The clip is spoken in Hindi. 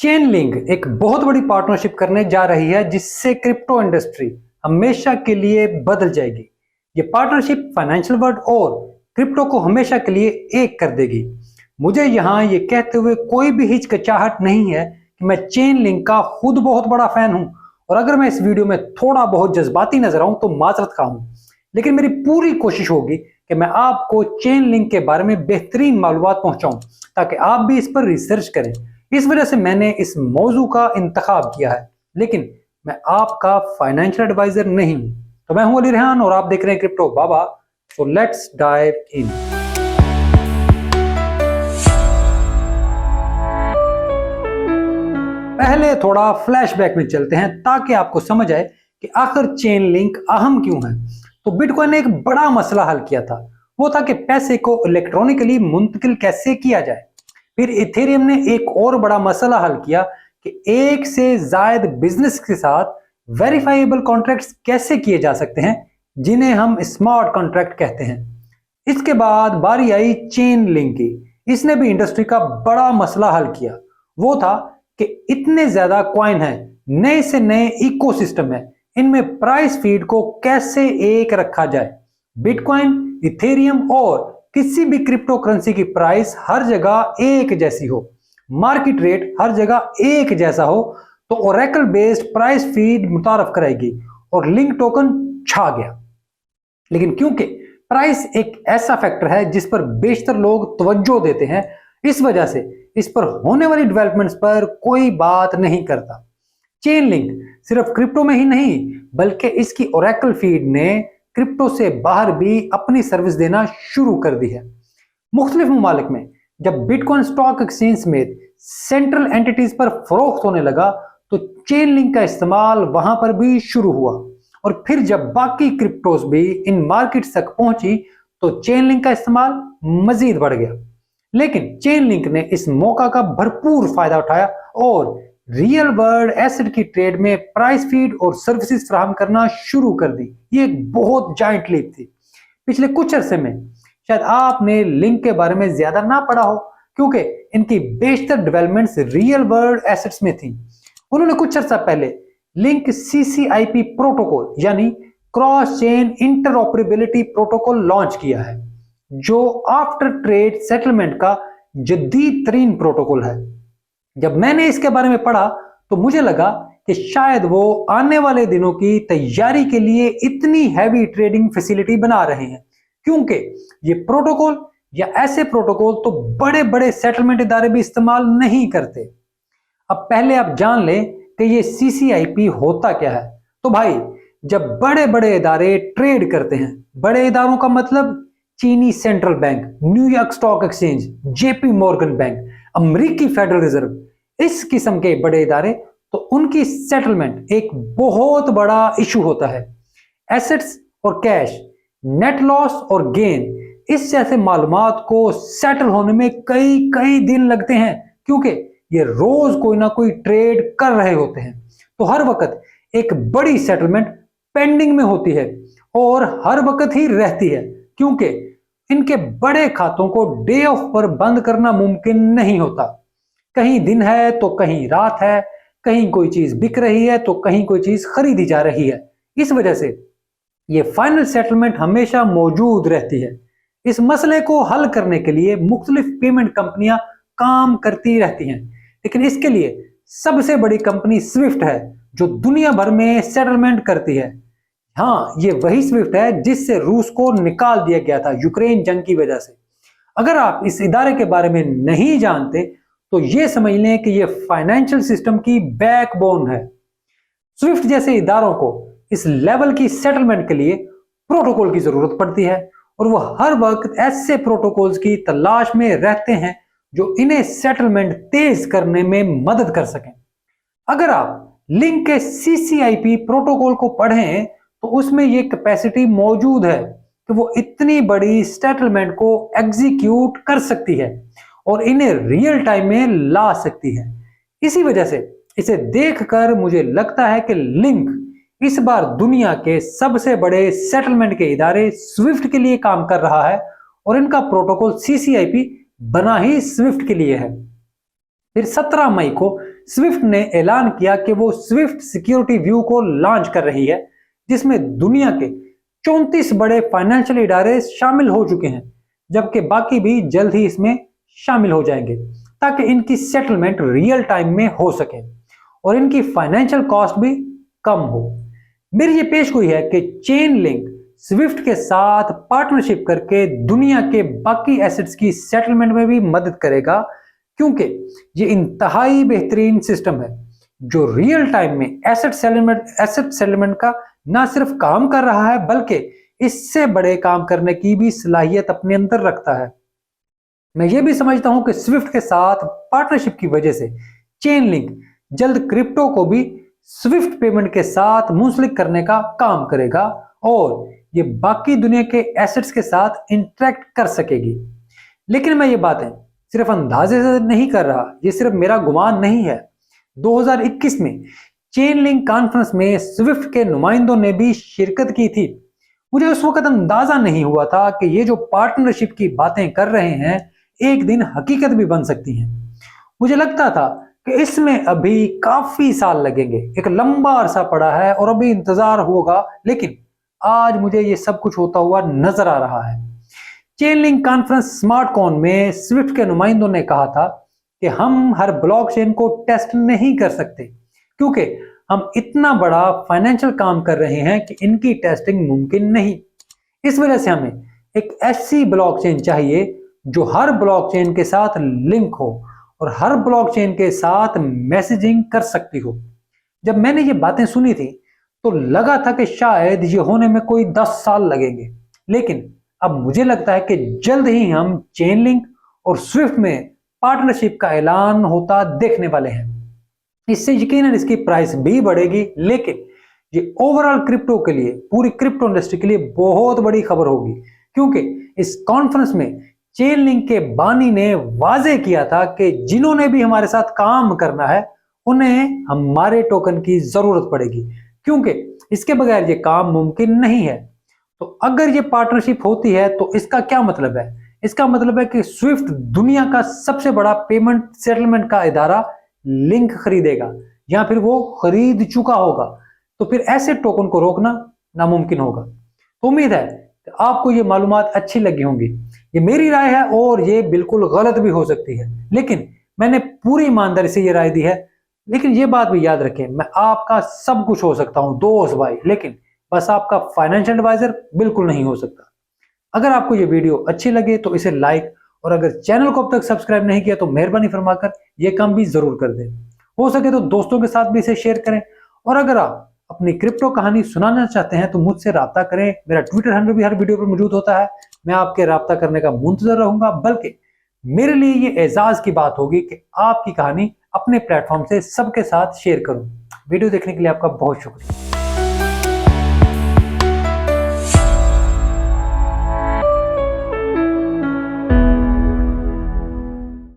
चेन लिंक एक बहुत बड़ी पार्टनरशिप करने जा रही है जिससे क्रिप्टो इंडस्ट्री हमेशा के लिए बदल जाएगी। ये पार्टनरशिप फाइनेंशियल वर्ल्ड और क्रिप्टो को हमेशा के लिए एक कर देगी। मुझे यहाँ ये कहते हुए कोई भी हिचकिचाहट नहीं है कि मैं चेन लिंक का खुद बहुत बड़ा फैन हूँ, और अगर मैं इस वीडियो में थोड़ा बहुत जज्बाती नजर आऊं तो माजरत खा हूं। लेकिन मेरी पूरी कोशिश होगी कि मैं आपको चेन लिंक के बारे में बेहतरीन मालूमात पहुंचाऊं ताकि आप भी इस पर रिसर्च करें। इस वजह से मैंने इस मौजू का इंतखाब किया है, लेकिन मैं आपका फाइनेंशियल एडवाइजर नहीं हूं। तो मैं हूं अली रेहान और आप देख रहे हैं crypto Baba. So let's dive in. पहले थोड़ा फ्लैशबैक में चलते हैं ताकि आपको समझ आए कि आखिर चेन लिंक अहम क्यों है। तो बिटकॉइन ने एक बड़ा मसला हल किया था, वो था कि पैसे को इलेक्ट्रॉनिकली मुंतकिल कैसे किया जाए। फिर इथेरियम ने एक और बड़ा मसला हल किया कि एक से ज्यादा बिजनेस के साथ वेरीफाइबल कॉन्ट्रैक्ट्स कैसे किए जा सकते हैं, जिन्हें हम स्मार्ट कॉन्ट्रैक्ट कहते हैं। इसके बाद बारी आई चेन लिंक की। इसने भी इंडस्ट्री का बड़ा मसला हल किया। वो था कि इतने ज्यादा कॉइन है, नए से नए इकोसिस्टम है, इनमें प्राइस फीड को कैसे एक रखा जाए। बिटकॉइन, इथेरियम और किसी भी क्रिप्टो करेंसी की प्राइस हर जगह एक जैसी हो, मार्केट रेट हर जगह एक जैसा हो, तो ओरेकल बेस्ड प्राइस फीड मुतारफ कराएगी और लिंक टोकन छा गया। लेकिन क्योंकि प्राइस एक ऐसा फैक्टर है जिस पर बेशतर लोग तवज्जो देते हैं, इस वजह से इस पर होने वाली डेवलपमेंट्स पर कोई बात नहीं करता। चेन लिंक सिर्फ क्रिप्टो में ही नहीं बल्कि इसकी ओरेकल फीड ने क्रिप्टो से बाहर भी अपनी सर्विस देना शुरू कर दी है। मुख्तलिफ ममालिक में जब बिटकॉइन स्टॉक एक्सचेंज समेत सेंट्रल एंटिटीज पर फरोख्त होने लगा तो चेन लिंक का इस्तेमाल वहां पर भी शुरू हुआ, और फिर जब बाकी क्रिप्टोज भी इन मार्केट्स तक पहुंची तो चेन लिंक का इस्तेमाल मजीद बढ़ गया। लेकिन चेन लिंक ने इस मौका का भरपूर फायदा उठाया और रियल वर्ल्ड एसेट की ट्रेड में प्राइस फीड और सर्विसेज फराहम करना शुरू कर दी। ये एक बहुत जायंट लीप थी। पिछले कुछ अरसे में शायद आपने लिंक के बारे में ज्यादा ना पढ़ा हो, क्योंकि इनकी बेशतर डेवलपमेंट्स रियल वर्ल्ड एसेट्स में थी। उन्होंने कुछ अर्सा पहले लिंक CCIP प्रोटोकॉल यानी cross chain interoperability protocol launch किया है, जो आफ्टर ट्रेड सेटलमेंट का जदीद तरीन प्रोटोकॉल है। जब मैंने इसके बारे में पढ़ा तो मुझे लगा कि शायद वो आने वाले दिनों की तैयारी के लिए इतनी हैवी ट्रेडिंग फैसिलिटी बना रहे हैं, क्योंकि ये प्रोटोकॉल या ऐसे प्रोटोकॉल तो बड़े बड़े सेटलमेंट इदारे भी इस्तेमाल नहीं करते। अब पहले आप जान लें कि ये CCIP होता क्या है। तो भाई, जब बड़े बड़े इदारे ट्रेड करते हैं, बड़े इदारों का मतलब चीनी central bank, New York stock exchange, JP Morgan bank, अमेरिकी फेडरल रिजर्व, इस किस्म के बड़े इदारे, तो उनकी सेटलमेंट एक बहुत बड़ा इशू होता है। एसेट्स और कैश, नेट लॉस और गेन, इस जैसे मालूमात को सेटल होने में कई कई दिन लगते हैं, क्योंकि ये रोज कोई ना कोई ट्रेड कर रहे होते हैं। तो हर वक्त एक बड़ी सेटलमेंट पेंडिंग में होती है और हर वक्त ही रहती है, क्योंकि इनके बड़े खातों को डे ऑफ पर बंद करना मुमकिन नहीं होता। कहीं दिन है तो कहीं रात है, कहीं कोई चीज बिक रही है तो कहीं कोई चीज खरीदी जा रही है। इस वजह से ये फाइनल सेटलमेंट हमेशा मौजूद रहती है। इस मसले को हल करने के लिए मुख्तलिफ पेमेंट कंपनियां काम करती रहती हैं, लेकिन इसके लिए सबसे बड़ी कंपनी स्विफ्ट है जो दुनिया भर में सेटलमेंट करती है। हाँ, ये वही स्विफ्ट है जिससे रूस को निकाल दिया गया था यूक्रेन जंग की वजह से। अगर आप इस इदारे के बारे में नहीं जानते तो ये समझ लें कि ये फाइनेंशियल सिस्टम की बैकबोन है। स्विफ्ट जैसे इदारों को इस लेवल की सेटलमेंट के लिए प्रोटोकॉल की जरूरत पड़ती है, और वो हर वक्त ऐसे प्रोटोकॉल्स की तलाश में रहते हैं जो इन्हें सेटलमेंट तेज करने में मदद कर सकें। अगर आप लिंक के CCIP प्रोटोकॉल को पढ़ें तो उसमें ये कैपेसिटी मौजूद है कि वो इतनी बड़ी सेटलमेंट को एग्जीक्यूट कर सकती है और इन्हें रियल टाइम में ला सकती है। इसी वजह से इसे देखकर मुझे लगता है कि लिंक इस बार दुनिया के सबसे बड़े सेटलमेंट के इदारे स्विफ्ट के लिए काम कर रहा है, और इनका प्रोटोकॉल CCIP बना ही स्विफ्ट के लिए है। फिर 17 मई को स्विफ्ट ने ऐलान किया कि वो स्विफ्ट सिक्योरिटी व्यू को लॉन्च कर रही है, जिसमें दुनिया के 34 बड़े फाइनेंशियल इदारे शामिल हो चुके हैं, जबकि बाकी भी जल्द ही इसमें शामिल हो जाएंगे, ताकि इनकी सेटलमेंट रियल टाइम में हो सके और इनकी फाइनेंशियल कॉस्ट भी कम हो। मेरी ये पेशगोई है कि चेन लिंक स्विफ्ट के साथ पार्टनरशिप करके दुनिया के बाकी एसेट्स की सेटलमेंट में भी मदद करेगा, क्योंकि ये इंतहाई बेहतरीन सिस्टम है जो रियल टाइम में एसेट सेटलमेंट का ना सिर्फ काम कर रहा है, बल्कि इससे बड़े काम करने की भी सलाहियत अपने अंदर रखता है। मैं ये भी समझता हूं कि स्विफ्ट के साथ पार्टनरशिप की वजह से चेन लिंक जल्द क्रिप्टो को भी स्विफ्ट पेमेंट के साथ मुंसलिक करने का काम करेगा और ये बाकी दुनिया के एसेट्स के साथ इंटरेक्ट कर सकेगी। लेकिन मैं ये बातें सिर्फ अंदाजे से नहीं कर रहा, ये सिर्फ मेरा गुमान नहीं है। 2021 में चेन लिंक कॉन्फ्रेंस में स्विफ्ट के नुमाइंदों ने भी शिरकत की थी। मुझे उस वक्त अंदाजा नहीं हुआ था कि ये जो पार्टनरशिप की बातें कर रहे हैं एक दिन हकीकत भी बन सकती हैं। मुझे लगता था कि इसमें अभी काफी साल लगेंगे, एक लंबा अरसा पड़ा है और अभी इंतजार होगा, लेकिन आज मुझे ये सब कुछ होता हुआ नजर आ रहा है। चेन लिंक कॉन्फ्रेंस स्मार्टकॉन में स्विफ्ट के नुमाइंदों ने कहा था कि हम हर ब्लॉकचेन को टेस्ट नहीं कर सकते, क्योंकि हम इतना बड़ा फाइनेंशियल काम कर रहे हैं कि इनकी टेस्टिंग मुमकिन नहीं। इस वजह से हमें एक ऐसी ब्लॉकचेन चाहिए जो हर ब्लॉकचेन के साथ लिंक हो और हर ब्लॉकचेन के साथ मैसेजिंग कर सकती हो। जब मैंने ये बातें सुनी थी तो लगा था कि शायद ये होने में कोई 10 साल लगेंगे, लेकिन अब मुझे लगता है कि जल्द ही हम चेन लिंक और स्विफ्ट में पार्टनरशिप का ऐलान होता देखने वाले हैं। इससे यकीनन इसकी प्राइस भी बढ़ेगी, लेकिन ये ओवरऑल क्रिप्टो के लिए, पूरी क्रिप्टो इंडस्ट्री के लिए बहुत बड़ी खबर होगी, क्योंकि इस कॉन्फ्रेंस में चेन लिंक के बानी ने वाजे किया था कि जिन्होंने भी हमारे साथ काम करना है उन्हें हमारे टोकन की जरूरत पड़ेगी, क्योंकि इसके बगैर ये काम मुमकिन नहीं है। तो अगर ये पार्टनरशिप होती है तो इसका क्या मतलब है? इसका मतलब है कि स्विफ्ट दुनिया का सबसे बड़ा पेमेंट सेटलमेंट का इदारा लिंक खरीदेगा या फिर वो खरीद चुका होगा, तो फिर ऐसे टोकन को रोकना नामुमकिन होगा। तो उम्मीद है कि आपको ये मालूमात अच्छी लगी होंगी। ये मेरी राय है और ये बिल्कुल गलत भी हो सकती है, लेकिन मैंने पूरी ईमानदारी से ये राय दी है। लेकिन ये बात भी याद रखें, मैं आपका सब कुछ हो सकता हूं, दोस्त भाई, लेकिन बस आपका फाइनेंशियल एडवाइजर बिल्कुल नहीं हो सकता। अगर आपको ये वीडियो अच्छी लगे तो इसे लाइक, और अगर चैनल को अब तक सब्सक्राइब नहीं किया तो मेहरबानी फरमाकर ये काम भी जरूर कर दें। हो सके तो दोस्तों के साथ भी इसे शेयर करें, और अगर आप अपनी क्रिप्टो कहानी सुनाना चाहते हैं तो मुझसे राब्ता करें। मेरा ट्विटर हैंडल भी हर वीडियो पर मौजूद होता है। मैं आपके राब्ता करने का मुंतजर रहूंगा, बल्कि मेरे लिए ये एजाज की बात होगी कि आपकी कहानी अपने प्लेटफॉर्म से सबके साथ शेयर करूं। वीडियो देखने के लिए आपका बहुत शुक्रिया।